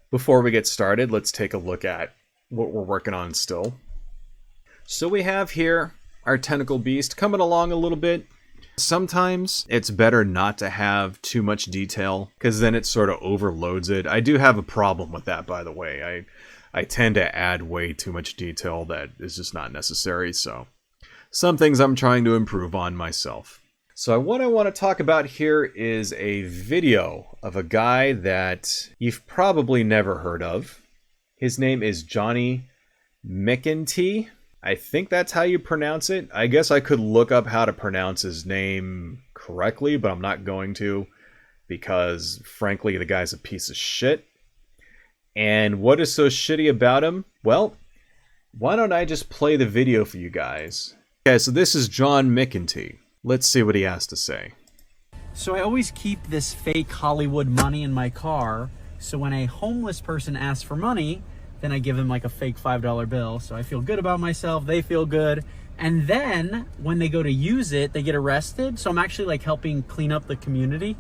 Before we get started, let's take a look at what we're working on still. So we have here our tentacle beast coming along a little bit. Sometimes it's better not to have too much detail because then it sort of overloads it. I do have a problem with that, by the way. I tend to add way too much detail that is just not necessary, so some things I'm trying to improve on myself. So what I want to talk about here is a video of a guy that you've probably never heard of. His name is Johnny Mcentee. I think that's how you pronounce it. I guess I could look up how to pronounce his name correctly, but I'm not going to because, frankly, the guy's a piece of shit. And what is so shitty about him? Well, why don't I just play the video for you guys? Okay, so this is John Mcentee. Let's see what he has to say. So I always keep this fake Hollywood money in my car. So when a homeless person asks for money, then I give them like a fake $5 bill. So I feel good about myself. They feel good. And then when they go to use it, they get arrested. So I'm actually like helping clean up the community,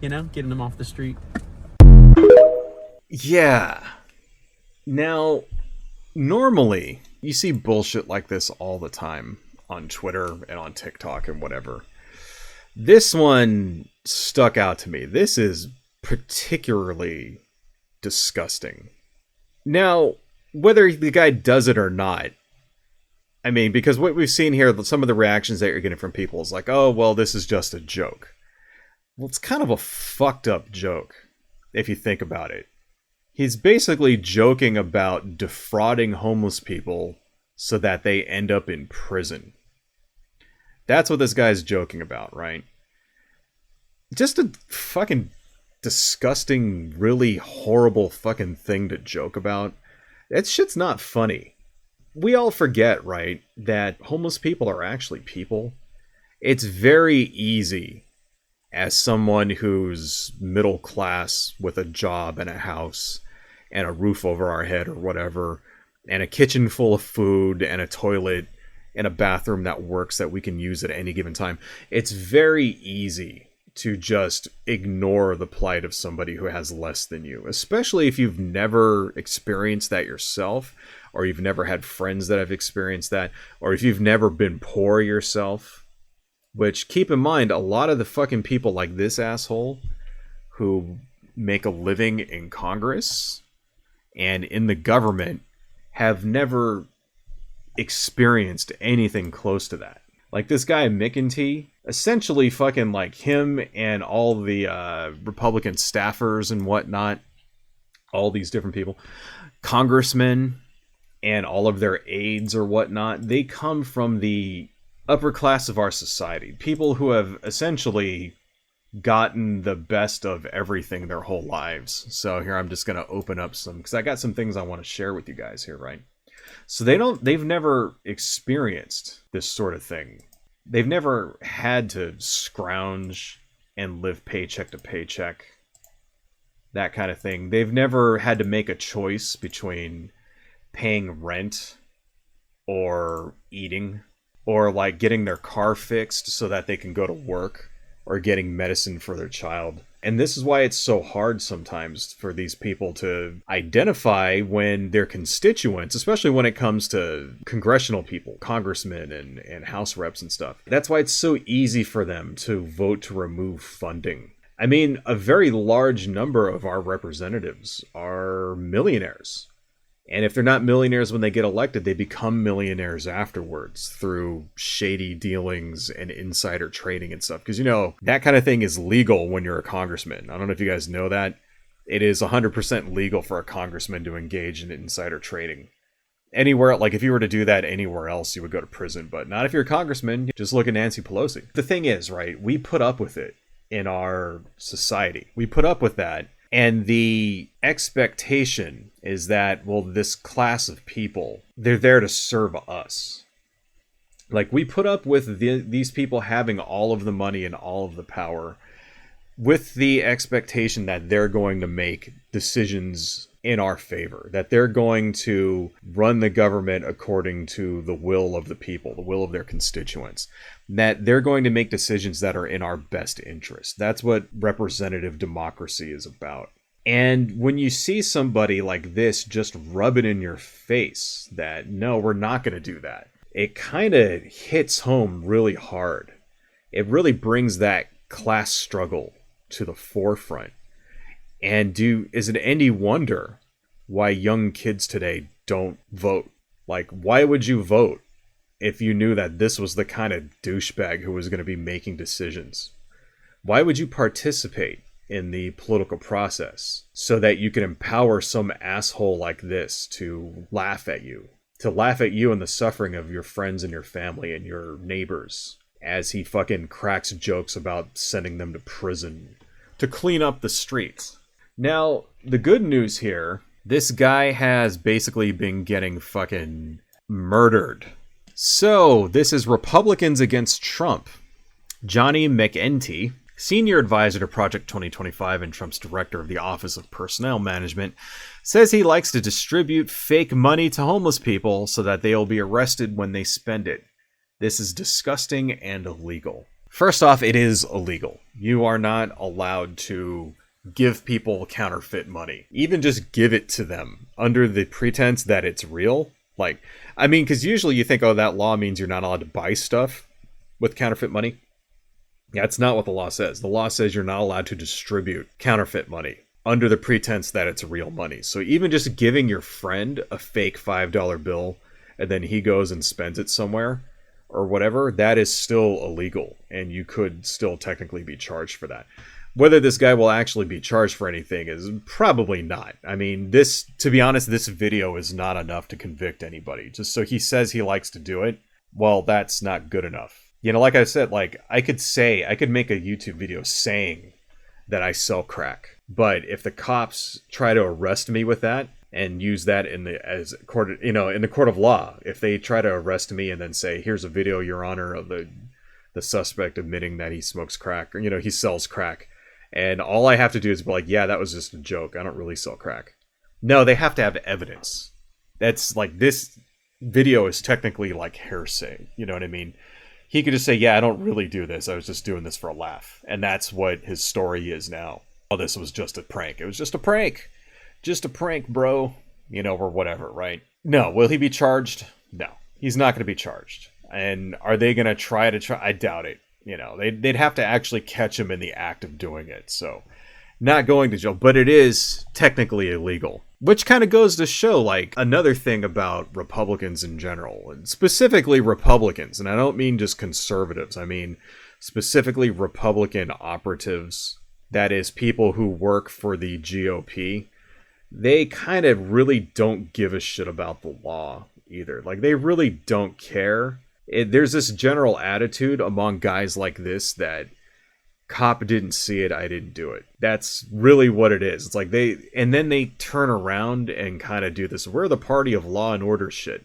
you know, getting them off the street. Yeah. Now, normally you see bullshit like this all the time on Twitter and on TikTok and whatever. This one stuck out to me. This is particularly disgusting. Now, whether the guy does it or not, I mean, because what we've seen here, some of the reactions that you're getting from people is like, oh, well, this is just a joke. Well, it's kind of a fucked up joke, if you think about it. He's basically joking about defrauding homeless people so that they end up in prison. That's what this guy's joking about, right? Just a fucking disgusting, really horrible fucking thing to joke about. That shit's not funny. We all forget, right, that homeless people are actually people. It's very easy as someone who's middle class with a job and a house and a roof over our head or whatever, and a kitchen full of food and a toilet and a bathroom that works that we can use at any given time. It's very easy to just ignore the plight of somebody who has less than you, especially if you've never experienced that yourself, or you've never had friends that have experienced that, or if you've never been poor yourself. Which, keep in mind, a lot of the fucking people like this asshole who make a living in Congress and in the government have never experienced anything close to that. Like this guy Mcentee, essentially fucking like him and all the Republican staffers and whatnot, all these different people, congressmen and all of their aides or whatnot, they come from the upper class of our society. People who have essentially gotten the best of everything their whole lives. So here I'm just going to open up some, because I got some things I want to share with you guys here, right? So they've never experienced this sort of thing. They've never had to scrounge and live paycheck to paycheck, that kind of thing. They've never had to make a choice between paying rent or eating, or like getting their car fixed so that they can go to work, or getting medicine for their child. And this is why it's so hard sometimes for these people to identify when their constituents, especially when it comes to congressional people, congressmen and House reps and stuff. That's why it's so easy for them to vote to remove funding. I mean, a very large number of our representatives are millionaires. And if they're not millionaires when they get elected, they become millionaires afterwards through shady dealings and insider trading and stuff. Because, you know, that kind of thing is legal when you're a congressman. I don't know if you guys know that. It is 100% legal for a congressman to engage in insider trading. Anywhere, like if you were to do that anywhere else, you would go to prison. But not if you're a congressman. Just look at Nancy Pelosi. The thing is, right, we put up with it in our society. We put up with that. And the expectation is that, well, this class of people, they're there to serve us. Like, we put up with these people having all of the money and all of the power with the expectation that they're going to make decisions in our favor, that they're going to run the government according to the will of the people, the will of their constituents, that they're going to make decisions that are in our best interest. That's what representative democracy is about. And when you see somebody like this just rub it in your face that, no, we're not going to do that, it kind of hits home really hard. It really brings that class struggle to the forefront. And is it any wonder why young kids today don't vote? Like, why would you vote if you knew that this was the kind of douchebag who was going to be making decisions? Why would you participate in the political process so that you can empower some asshole like this to laugh at you and the suffering of your friends and your family and your neighbors as he fucking cracks jokes about sending them to prison to clean up the streets? Now, the good news here, this guy has basically been getting fucking murdered. So, this is Republicans against Trump. Johnny Mcentee, senior advisor to Project 2025 and Trump's director of the Office of Personnel Management, says he likes to distribute fake money to homeless people so that they will be arrested when they spend it. This is disgusting and illegal. First off, it is illegal. You are not allowed to give people counterfeit money. Even just give it to them under the pretense that it's real. Like, I mean, because usually you think, oh, that law means you're not allowed to buy stuff with counterfeit money. That's not what the law says. The law says you're not allowed to distribute counterfeit money under the pretense that it's real money. So even just giving your friend a fake $5 bill and then he goes and spends it somewhere or whatever, that is still illegal. And you could still technically be charged for that. Whether this guy will actually be charged for anything is probably not. I mean, to be honest, this video is not enough to convict anybody. Just so he says he likes to do it, well, that's not good enough. You know, like I said, like I could make a YouTube video saying that I sell crack. But if the cops try to arrest me with that and use that in the court of law, if they try to arrest me and then say, here's a video, Your Honor, of the suspect admitting that he smokes crack, or, he sells crack. And all I have to do is be like, yeah, that was just a joke. I don't really sell crack. No, they have to have evidence. That's like, this video is technically like hearsay. You know what I mean? He could just say, yeah, I don't really do this. I was just doing this for a laugh. And that's what his story is now. Oh, this was just a prank. It was just a prank. Just a prank, bro. Or whatever, right? No. Will he be charged? No. He's not going to be charged. And are they going to try? I doubt it. They'd have to actually catch him in the act of doing it. So, not going to jail. But it is technically illegal. Which kind of goes to show, like, another thing about Republicans in general, and specifically Republicans, and I don't mean just conservatives, I mean specifically Republican operatives, that is, people who work for the GOP. They kind of really don't give a shit about the law either. Like, they really don't care. There's this general attitude among guys like this that, cop didn't see it, I didn't do it. That's really what it is. It's like then they turn around and kind of do this, we're the party of law and order shit.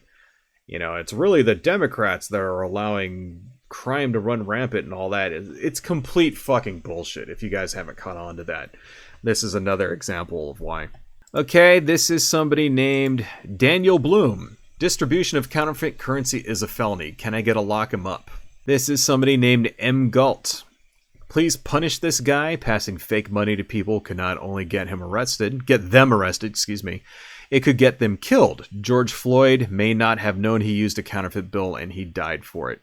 It's really the Democrats that are allowing crime to run rampant and all that. It's complete fucking bullshit if you guys haven't caught on to that. This is another example of why. Okay, this is somebody named Daniel Bloom. Distribution of counterfeit currency is a felony. Can I get a lock him up? This is somebody named M. Galt. Please punish this guy. Passing fake money to people could not only get them arrested, it could get them killed. George Floyd may not have known he used a counterfeit bill and he died for it.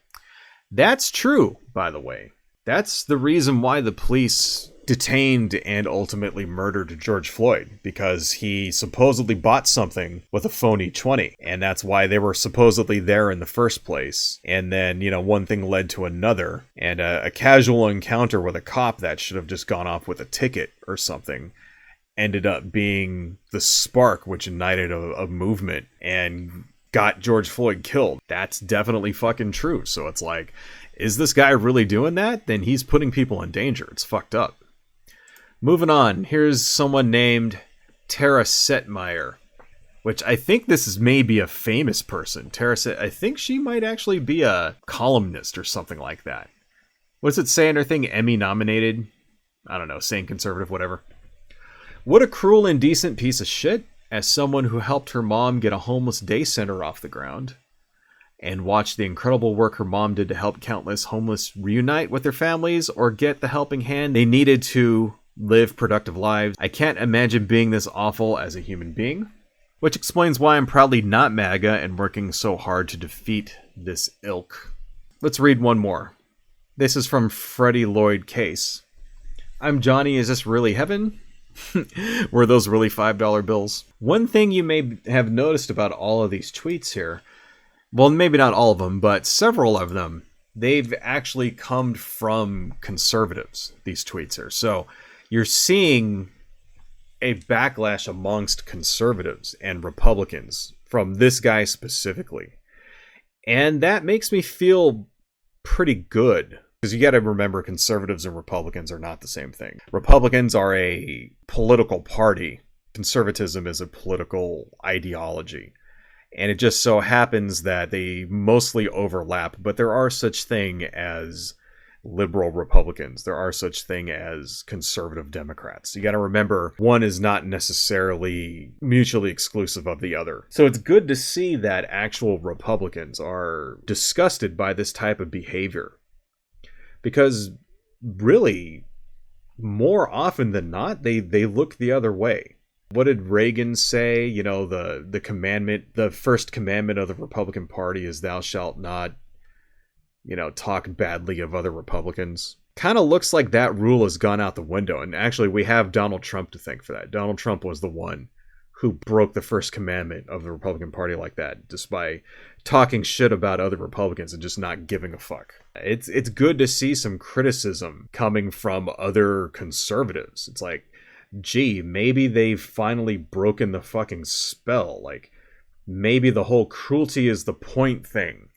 That's true, by the way. That's the reason why the police detained and ultimately murdered George Floyd, because he supposedly bought something with a phony 20, and that's why they were supposedly there in the first place. And then, one thing led to another, and a casual encounter with a cop that should have just gone off with a ticket or something ended up being the spark which ignited a movement and got George Floyd killed. That's definitely fucking true. So it's like, is this guy really doing that? Then he's putting people in danger. It's fucked up. Moving on, here's someone named Tara Setmeyer, which I think this is maybe a famous person. I think she might actually be a columnist or something like that. What's it say in her thing? Emmy nominated? I don't know, sane conservative, whatever. What a cruel, indecent piece of shit. As someone who helped her mom get a homeless day center off the ground and watched the incredible work her mom did to help countless homeless reunite with their families or get the helping hand they needed to live productive lives. I can't imagine being this awful as a human being, which explains why I'm proudly not MAGA and working so hard to defeat this ilk. Let's read one more. This is from Freddie Lloyd Case. I'm Johnny, is this really heaven? Were those really $5 bills? One thing you may have noticed about all of these tweets here, well, maybe not all of them, but several of them, they've actually come from conservatives, these tweets here. So you're seeing a backlash amongst conservatives and Republicans from this guy specifically. And that makes me feel pretty good. Because you got to remember, conservatives and Republicans are not the same thing. Republicans are a political party. Conservatism is a political ideology. And it just so happens that they mostly overlap. But there are such thing as liberal Republicans. There are such thing as conservative Democrats. You got to remember, one is not necessarily mutually exclusive of the other. So it's good to see that actual Republicans are disgusted by this type of behavior. Because really, more often than not, they look the other way. What did Reagan say? You know, the commandment, the first commandment of the Republican Party is thou shalt not, talk badly of other Republicans. Kind of looks like that rule has gone out the window. And actually, we have Donald Trump to thank for that. Donald Trump was the one who broke the first commandment of the Republican Party like that, just by talking shit about other Republicans and just not giving a fuck. It's good to see some criticism coming from other conservatives. It's like, gee, maybe they've finally broken the fucking spell. Like, maybe the whole cruelty is the point thing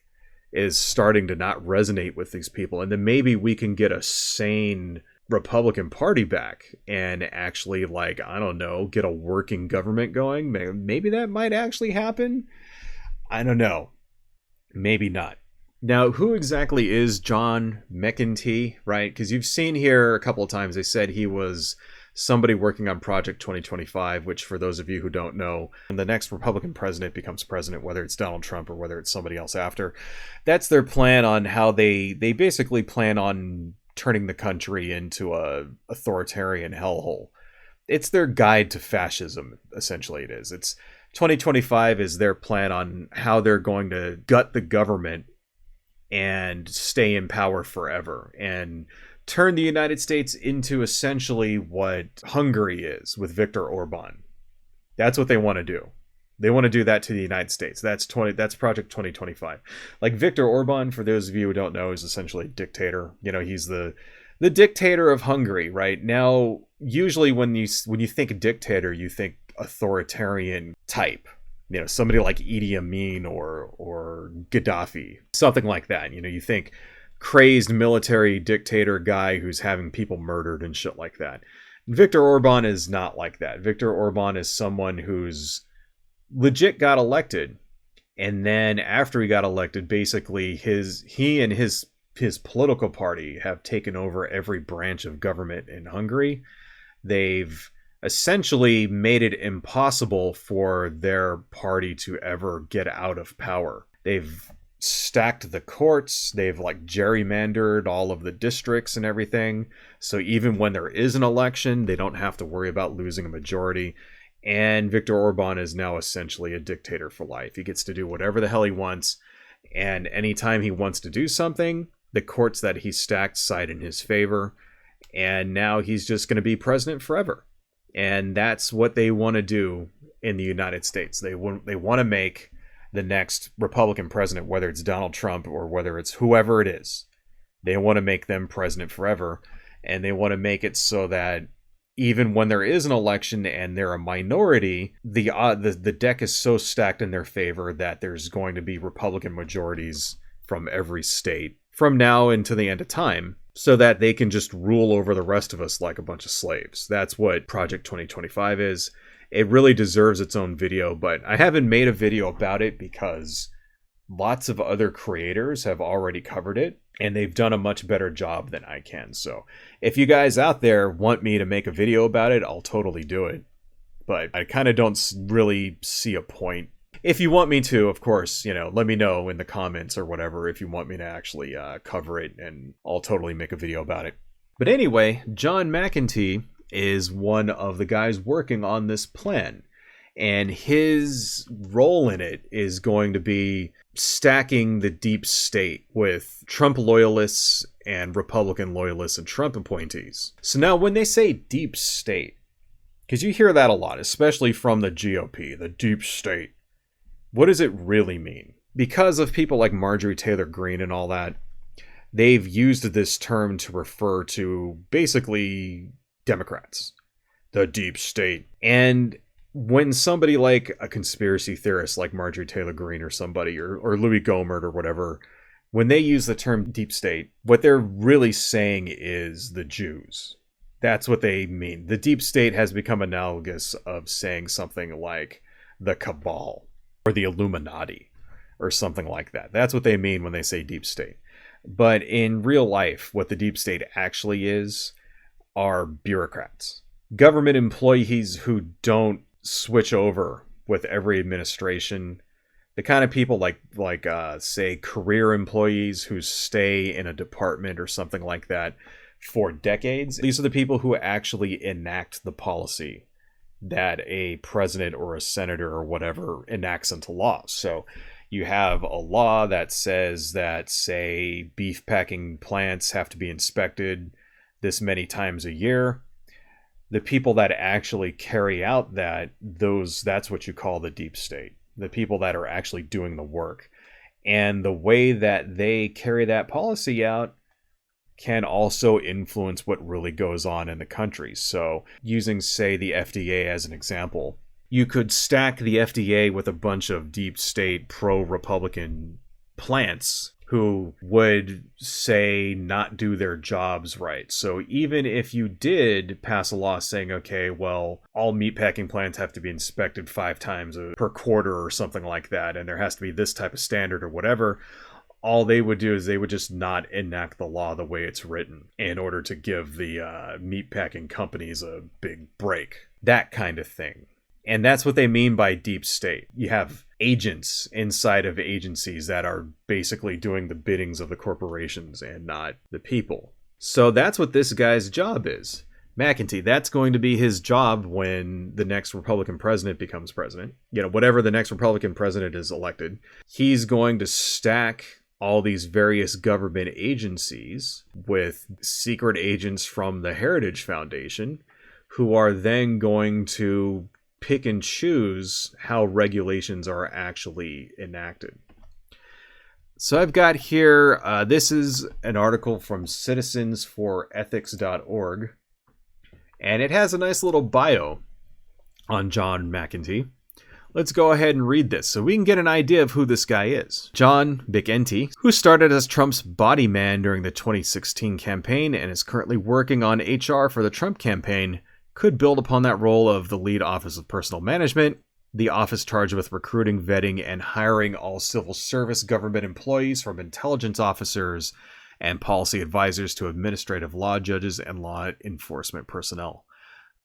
is starting to not resonate with these people. And then maybe we can get a sane Republican Party back and actually, like, I don't know, get a working government going. Maybe that might actually happen. I don't know. Maybe not. Now, who exactly is John Mcentee, right? Because you've seen here a couple of times they said he was somebody working on Project 2025, which, for those of you who don't know, when the next Republican president becomes president, whether it's Donald Trump or whether it's somebody else after, that's their plan on how they basically plan on turning the country into a authoritarian hellhole. It's their guide to fascism, essentially it is. It's 2025 is their plan on how they're going to gut the government and stay in power forever and turn the United States into essentially what Hungary is with Viktor Orban. That's what they want to do. They want to do that to the United States. That's Project 2025. Like, Viktor Orban, for those of you who don't know, is essentially a dictator. He's the dictator of Hungary, right? Now, usually when you think dictator, you think authoritarian type. Somebody like Idi Amin or Gaddafi, something like that. You think crazed military dictator guy who's having people murdered and shit like that. Viktor Orban is not like that. Viktor Orban is someone who's legit got elected, and then after he got elected, basically he and his political party have taken over every branch of government in Hungary. They've essentially made it impossible for their party to ever get out of power. They've stacked the courts, they've gerrymandered all of the districts and everything, so even when there is an election, they don't have to worry about losing a majority. And Viktor Orban is now essentially a dictator for life. He gets to do whatever the hell he wants, and anytime he wants to do something, the courts that he stacked side in his favor, and now he's just going to be president forever. And that's what they want to do in the United States. They want to make the next Republican president, whether it's Donald Trump or whether it's whoever it is, they want to make them president forever, and they want to make it so that even when there is an election and they're a minority, the deck is so stacked in their favor that there's going to be Republican majorities from every state from now into the end of time, so that they can just rule over the rest of us like a bunch of slaves. That's what Project 2025 is. It really deserves its own video, but I haven't made a video about it because lots of other creators have already covered it, and they've done a much better job than I can. So if you guys out there want me to make a video about it, I'll totally do it. But I kind of don't really see a point. If you want me to, of course, let me know in the comments or whatever if you want me to actually cover it, and I'll totally make a video about it. But anyway, John Mcentee is one of the guys working on this plan. And his role in it is going to be stacking the deep state with Trump loyalists and Republican loyalists and Trump appointees. So now when they say deep state, because you hear that a lot, especially from the GOP, the deep state, what does it really mean? Because of people like Marjorie Taylor Greene and all that, they've used this term to refer to basically Democrats, the deep state. And when somebody like a conspiracy theorist like Marjorie Taylor Greene or somebody, or Louis Gohmert or whatever, when they use the term deep state, what they're really saying is the Jews. That's what they mean. The deep state has become analogous of saying something like the cabal or the Illuminati or something like that. That's what they mean when they say deep state. But in real life, what the deep state actually is are bureaucrats. Government employees who don't switch over with every administration. The kind of people like say career employees who stay in a department or something like that for decades. These are the people who actually enact the policy that a president or a senator or whatever enacts into law. So you have a law that says that, say, beef packing plants have to be inspected this many times a year. The people that actually carry out that's what you call the deep state. The people that are actually doing the work. And the way that they carry that policy out can also influence what really goes on in the country. So using, say, the FDA as an example, you could stack the FDA with a bunch of deep state pro-Republican plants who would, say, not do their jobs right. So even if you did pass a law saying, okay, well, all meatpacking plants have to be inspected 5 times per quarter or something like that, and there has to be this type of standard or whatever, all they would do is they would just not enact the law the way it's written in order to give the meatpacking companies a big break. That kind of thing. And that's what they mean by deep state. You have agents inside of agencies that are basically doing the biddings of the corporations and not the people. So that's what this guy's job is. Mcentee, that's going to be his job when the next Republican president becomes president. You know, whatever the next Republican president is elected, he's going to stack all these various government agencies with secret agents from the Heritage Foundation who are then going to pick and choose how regulations are actually enacted. So I've got here, this is an article from citizensforethics.org, and it has a nice little bio on John Mcentee. Let's go ahead and read this so we can get an idea of who this guy is. John Mcentee, who started as Trump's body man during the 2016 campaign and is currently working on HR for the Trump campaign, could build upon that role of the lead Office of Personnel Management, the office charged with recruiting, vetting, and hiring all civil service government employees, from intelligence officers and policy advisors to administrative law judges and law enforcement personnel,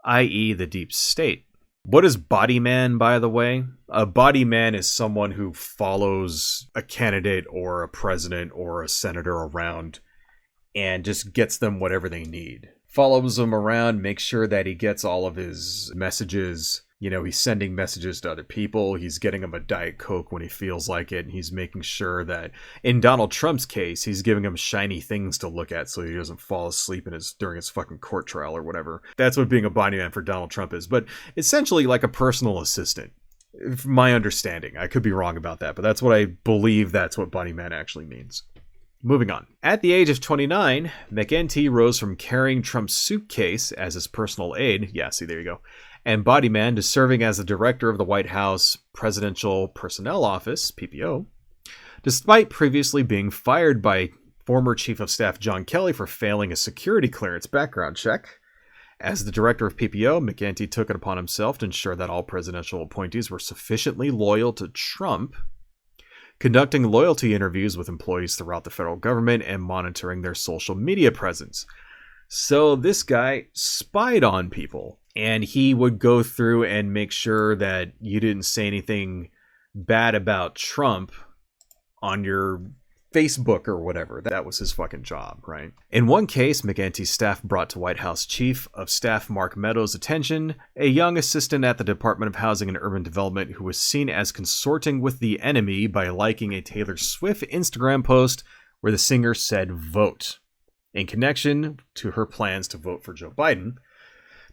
i.e. the deep state. What is body man, by the way? A body man is someone who follows a candidate or a president or a senator around and just gets them whatever they need. Follows him around, makes sure that he gets all of his messages. You know, he's sending messages to other people. He's getting him a Diet Coke when he feels like it. And he's making sure that, in Donald Trump's case, he's giving him shiny things to look at so he doesn't fall asleep during his fucking court trial or whatever. That's what being a body man for Donald Trump is. But essentially like a personal assistant, from my understanding. I could be wrong about that, but that's what I believe that's what body man actually means. Moving on. At the age of 29, Mcentee rose from carrying Trump's suitcase as his personal aide, yeah, see, there you go, and body man, to serving as the director of the White House Presidential Personnel Office, PPO, despite previously being fired by former Chief of Staff John Kelly for failing a security clearance background check. As the director of PPO, Mcentee took it upon himself to ensure that all presidential appointees were sufficiently loyal to Trump, conducting loyalty interviews with employees throughout the federal government and monitoring their social media presence. So this guy spied on people, and he would go through and make sure that you didn't say anything bad about Trump on your Facebook or whatever. That was his fucking job, right? In one case, McEntee's staff brought to White House Chief of Staff Mark Meadows' attention a young assistant at the Department of Housing and Urban Development who was seen as consorting with the enemy by liking a Taylor Swift Instagram post where the singer said vote, in connection to her plans to vote for Joe Biden,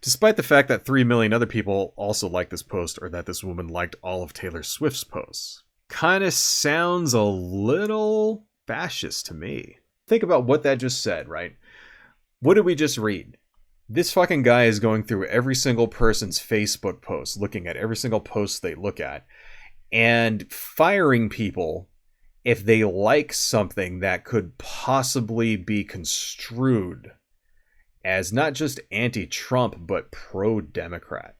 despite the fact that 3 million other people also liked this post, or that this woman liked all of Taylor Swift's posts. Kind of sounds a little fascist to me. Think about what that just said, right? What did we just read? This fucking guy is going through every single person's Facebook post, looking at every single post they look at, and firing people if they like something that could possibly be construed as not just anti-Trump, but pro-Democrat.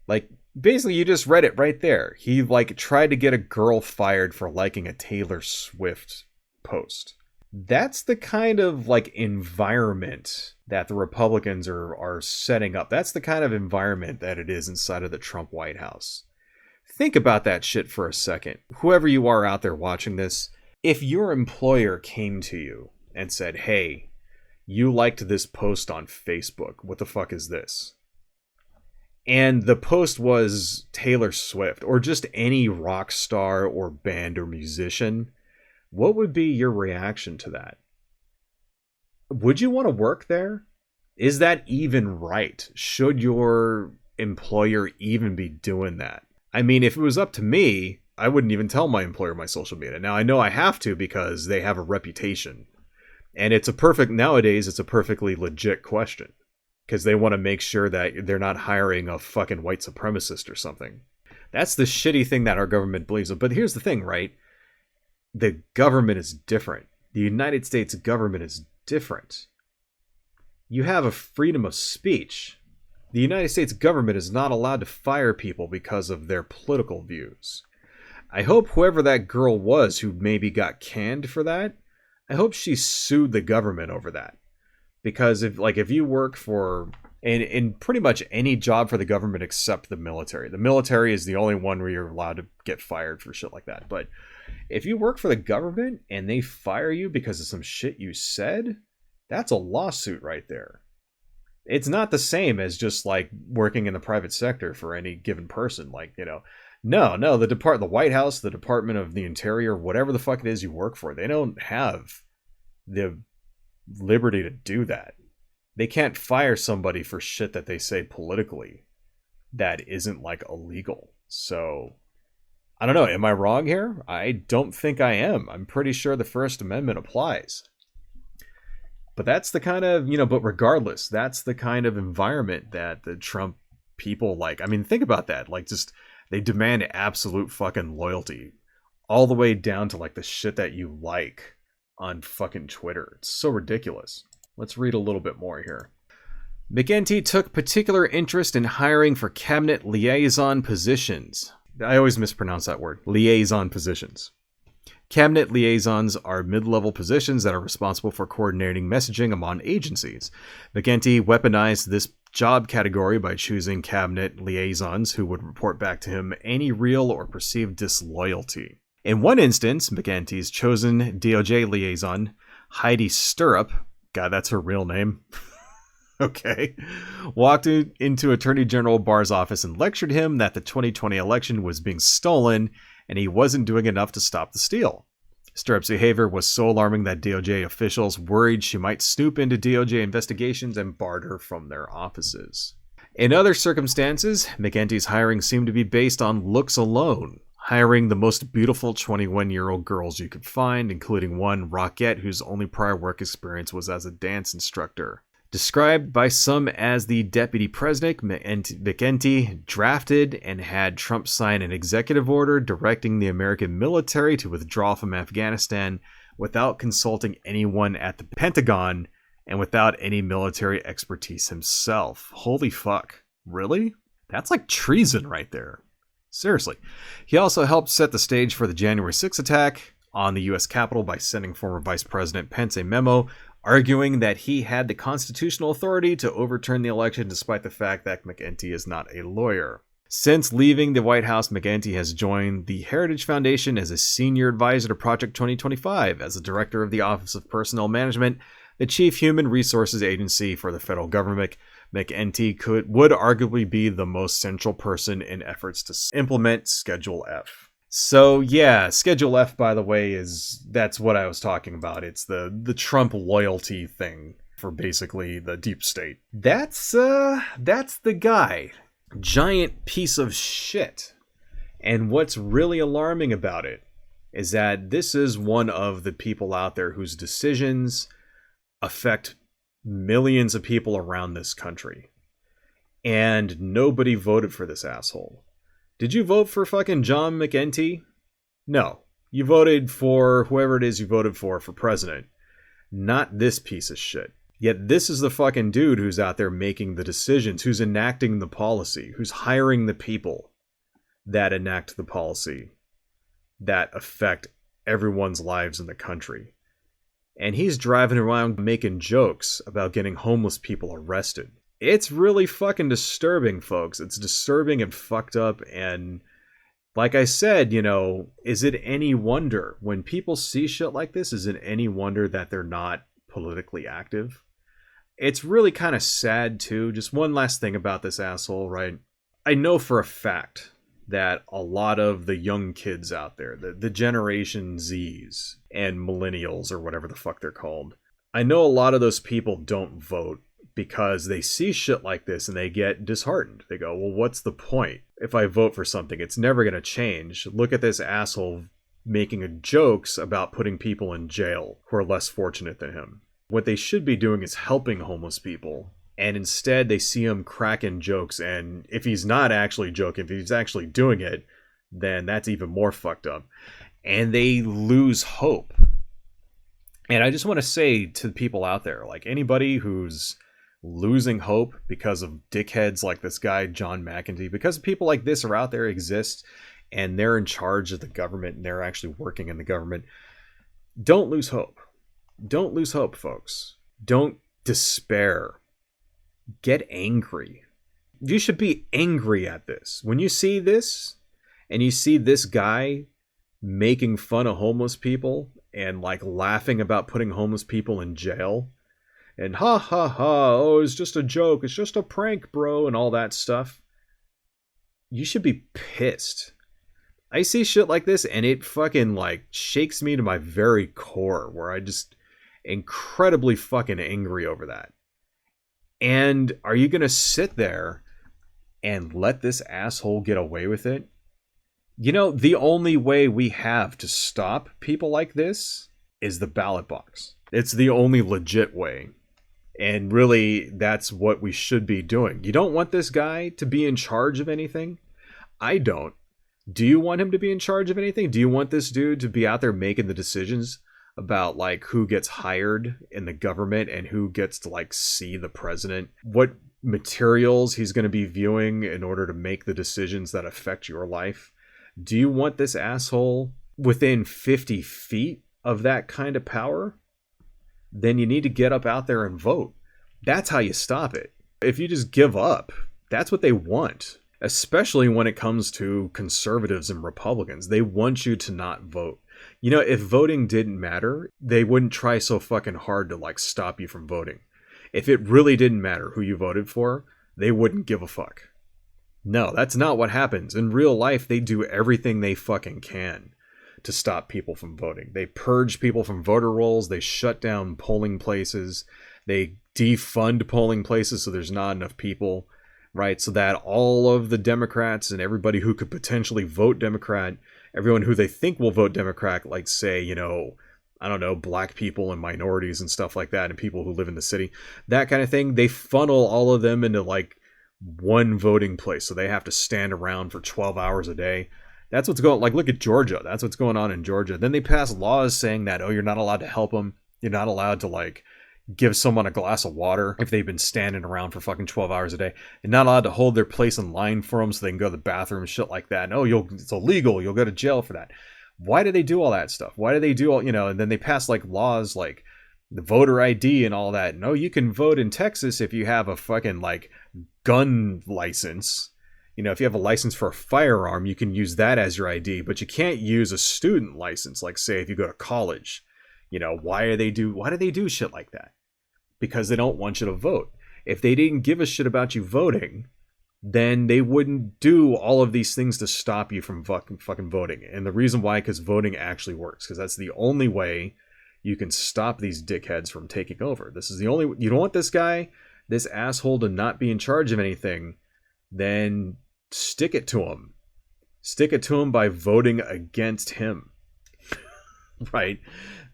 Like, basically, you just read it right there. He, like, tried to get a girl fired for liking a Taylor Swift post. That's the kind of, like, environment that the Republicans are setting up. That's the kind of environment that it is inside of the Trump White House. Think about that shit for a second. Whoever you are out there watching this, if your employer came to you and said, hey, you liked this post on Facebook, what the fuck is this? And the post was Taylor Swift, or just any rock star or band or musician, what would be your reaction to that? Would you want to work there? Is that even right? Should your employer even be doing that? I mean, if it was up to me, I wouldn't even tell my employer my social media. Now, I know I have to because they have a reputation. And nowadays, it's a perfectly legit question. Because they want to make sure that they're not hiring a fucking white supremacist or something. That's the shitty thing that our government believes in. But here's the thing, right? The government is different. The United States government is different. You have a freedom of speech. The United States government is not allowed to fire people because of their political views. I hope whoever that girl was who maybe got canned for that, I hope she sued the government over that. Because if you work for in pretty much any job for the government except the military is the only one where you're allowed to get fired for shit like that. But if you work for the government and they fire you because of some shit you said, that's a lawsuit right there. It's not the same as just like working in the private sector for any given person. Like, no, the White House, the Department of the Interior, whatever the fuck it is you work for, they don't have the liberty to do that. They can't fire somebody for shit that they say politically that isn't like illegal. So I don't know. Am I wrong here? I don't think I am. I'm pretty sure the First Amendment applies. But that's the kind of, but regardless, that's the kind of environment that the Trump people like. I mean, think about that. Like, just, they demand absolute fucking loyalty all the way down to like the shit that you like on fucking Twitter. It's so ridiculous. Let's read a little bit more here. Mcentee took particular interest in hiring for cabinet liaison positions. I always mispronounce that word. Liaison positions. Cabinet liaisons are mid-level positions that are responsible for coordinating messaging among agencies. Mcentee weaponized this job category by choosing cabinet liaisons who would report back to him any real or perceived disloyalty. In one instance, McEntee's chosen DOJ liaison, Heidi Stirrup, God, that's her real name, okay, walked into Attorney General Barr's office and lectured him that the 2020 election was being stolen and he wasn't doing enough to stop the steal. Stirrup's behavior was so alarming that DOJ officials worried she might snoop into DOJ investigations and barred her from their offices. In other circumstances, McEntee's hiring seemed to be based on looks alone, hiring the most beautiful 21-year-old girls you could find, including one, Rockette, whose only prior work experience was as a dance instructor. Described by some as the deputy president, McEntee drafted and had Trump sign an executive order directing the American military to withdraw from Afghanistan without consulting anyone at the Pentagon and without any military expertise himself. Holy fuck. Really? That's like treason right there. Seriously. He also helped set the stage for the January 6th attack on the U.S. Capitol by sending former Vice President Pence a memo arguing that he had the constitutional authority to overturn the election despite the fact that McEntee is not a lawyer. Since leaving the White House, Mcentee has joined the Heritage Foundation as a senior advisor to Project 2025 as the director of the Office of Personnel Management, the chief human resources agency for the federal government. Mcentee would arguably be the most central person in efforts to implement Schedule F. So yeah, Schedule F, by the way, that's what I was talking about. It's the Trump loyalty thing for basically the deep state. That's the guy. Giant piece of shit. And what's really alarming about it is that this is one of the people out there whose decisions affect millions of people around this country. And nobody voted for this asshole. Did you vote for fucking John Mcentee? No. You voted for whoever it is you voted for president. Not this piece of shit. Yet this is the fucking dude who's out there making the decisions, who's enacting the policy, who's hiring the people that enact the policy that affect everyone's lives in the country. And he's driving around making jokes about getting homeless people arrested. It's really fucking disturbing, folks. It's disturbing and fucked up. And like I said, is it any wonder when people see shit like this, is it any wonder that they're not politically active? It's really kind of sad too. Just one last thing about this asshole, right? I know for a fact that a lot of the young kids out there, the Generation Zs and millennials or whatever the fuck they're called, I know a lot of those people don't vote because they see shit like this and they get disheartened. They go, well, what's the point? If I vote for something, it's never going to change. Look at this asshole making jokes about putting people in jail who are less fortunate than him. What they should be doing is helping homeless people. And instead they see him cracking jokes. And if he's not actually joking, if he's actually doing it, then that's even more fucked up. And they lose hope. And I just want to say to the people out there, like anybody who's losing hope because of dickheads like this guy, John Mcentee, because people like this are out there, exist, and they're in charge of the government and they're actually working in the government, don't lose hope. Don't lose hope, folks. Don't despair. Get angry. You should be angry at this. When you see this and you see this guy making fun of homeless people and like laughing about putting homeless people in jail and ha ha ha, oh, it's just a joke, it's just a prank, bro, and all that stuff, you should be pissed. I see shit like this and it fucking like shakes me to my very core, where I just incredibly fucking angry over that. And are you gonna sit there and let this asshole get away with it? The only way we have to stop people like this is the ballot box. It's the only legit way. And really, that's what we should be doing. You don't want this guy to be in charge of anything? I don't. Do you want him to be in charge of anything? Do you want this dude to be out there making the decisions about like who gets hired in the government and who gets to like see the president? What materials he's going to be viewing in order to make the decisions that affect your life? Do you want this asshole within 50 feet of that kind of power? Then you need to get up out there and vote. That's how you stop it. If you just give up, that's what they want. Especially when it comes to conservatives and Republicans. They want you to not vote. If voting didn't matter, they wouldn't try so fucking hard to like stop you from voting. If it really didn't matter who you voted for, they wouldn't give a fuck. No, that's not what happens. In real life, they do everything they fucking can to stop people from voting. They purge people from voter rolls. They shut down polling places. They defund polling places so there's not enough people, right? So that all of the Democrats and everybody who could potentially vote Democrat, everyone who they think will vote Democrat, like say, I don't know, black people and minorities and stuff like that, and people who live in the city, that kind of thing, they funnel all of them into like one voting place. So they have to stand around for 12 hours a day. That's what's going, like, look at Georgia. That's what's going on in Georgia. Then they pass laws saying that, oh, you're not allowed to help them. You're not allowed to, like, give someone a glass of water if they've been standing around for fucking 12 hours a day. They're not allowed to hold their place in line for them so they can go to the bathroom and shit like that. And, oh, it's illegal. You'll go to jail for that. Why do they do all that stuff? Why do they do all, and then they pass, like, laws like the voter ID and all that. No, you can vote in Texas if you have a fucking, like, gun license. You know, if you have a license for a firearm, you can use that as your ID, but you can't use a student license. Like, say, if you go to college, you know, why do they do shit like that? Because they don't want you to vote. If they didn't give a shit about you voting, then they wouldn't do all of these things to stop you from fucking voting. And the reason why, because voting actually works, because that's the only way you can stop these dickheads from taking over. This is the only, you don't want this guy, this asshole, to not be in charge of anything, then stick it to him. Stick it to him by voting against him. Right?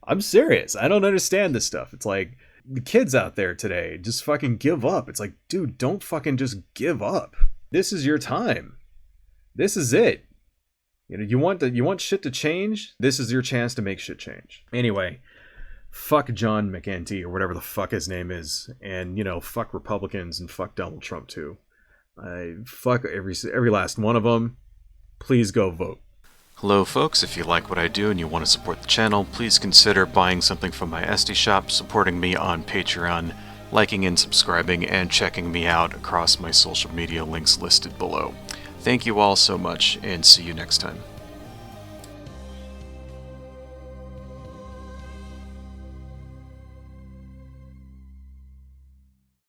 I'm serious. I don't understand this stuff. It's like, the kids out there today just fucking give up. It's like, dude, don't fucking just give up. This is your time. This is it. You know, you want shit to change? This is your chance to make shit change. Anyway, fuck John Mcentee, or whatever the fuck his name is, and, you know, fuck Republicans and fuck Donald Trump too. Fuck every last one of them. Please go vote. Hello folks, if you like what I do and you want to support the channel, please consider buying something from my Etsy shop, supporting me on Patreon, liking and subscribing, and checking me out across my social media links listed below. Thank you all so much, and see you next time.